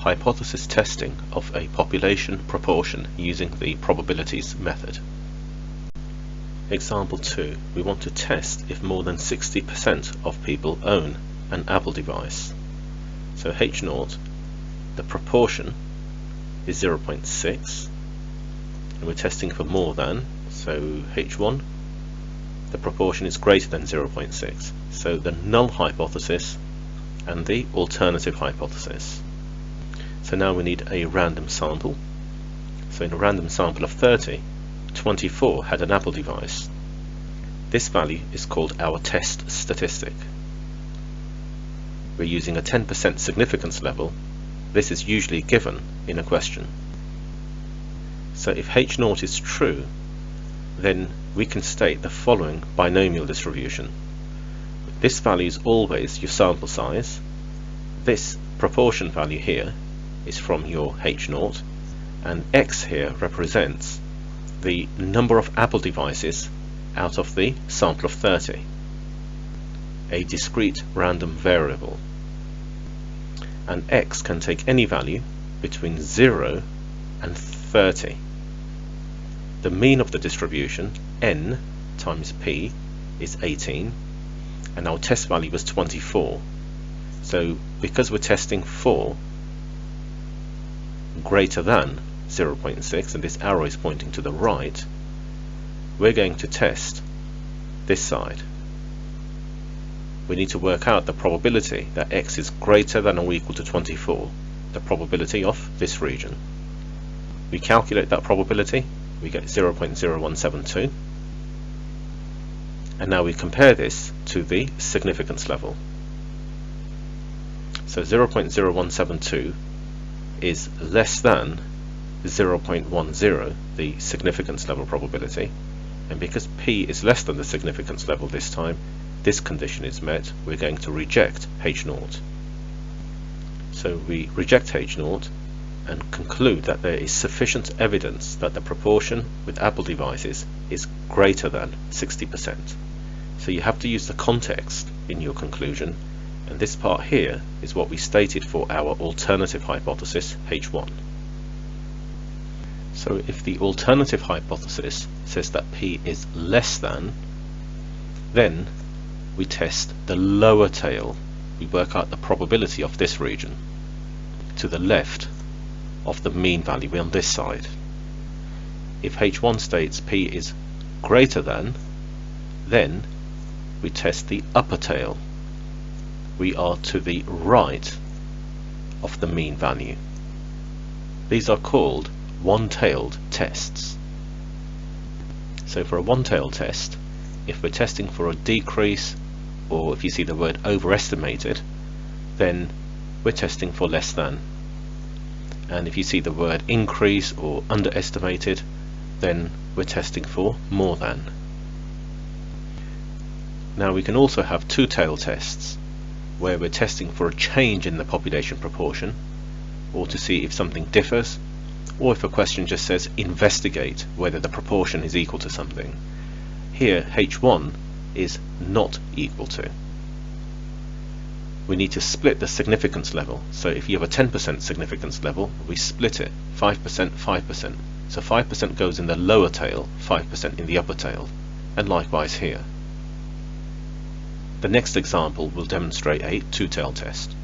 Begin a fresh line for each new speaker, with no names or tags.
hypothesis testing of a population proportion using the probabilities method. Example 2. We want to test if more than 60% of people own an Apple device. So H0, the proportion is 0.6, and we're testing for more than, so H1, the proportion is greater than 0.6. So the null hypothesis and the alternative hypothesis. So now we need a random sample. So in a random sample of 30, 24 had an Apple device. This value is called our test statistic. We're using a 10% significance level. This is usually given in a question. So if H0 is true, then we can state the following binomial distribution. This value is always your sample size. This proportion value here is from your H0, and X here represents the number of Apple devices out of the sample of 30, a discrete random variable. And X can take any value between 0 and 30. The mean of the distribution, n times p, is 18, and our test value was 24. So because we're testing for greater than 0.6, and this arrow is pointing to the right, we're going to test this side. We need to work out the probability that x is greater than or equal to 24, the probability of this region. We calculate that probability, we get 0.0172, and now we compare this to the significance level. So 0.0172 is less than 0.10, the significance level probability, and because p is less than the significance level this time, this condition is met. We're going to reject H0. So we reject H0 and conclude that there is sufficient evidence that the proportion with Apple devices is greater than 60%. So you have to use the context in your conclusion, and this part here is what we stated for our alternative hypothesis H1. So if the alternative hypothesis says that p is less than, then we test the lower tail. We work out the probability of this region to the left of the mean value on this side. If H1 states p is greater than, then we test the upper tail. We are to the right of the mean value. These are called one-tailed tests. So for a one-tailed test, if we're testing for a decrease, or if you see the word overestimated, then we're testing for less than. And if you see the word increase or underestimated, then we're testing for more than. Now we can also have two-tailed tests, where we're testing for a change in the population proportion, or to see if something differs, or if a question just says investigate whether the proportion is equal to something. Here H1 is not equal to. We need to split the significance level. So if you have a 10% significance level, we split it 5%, 5%. So 5% goes in the lower tail, 5% in the upper tail, and likewise here. The next example will demonstrate a two-tailed test.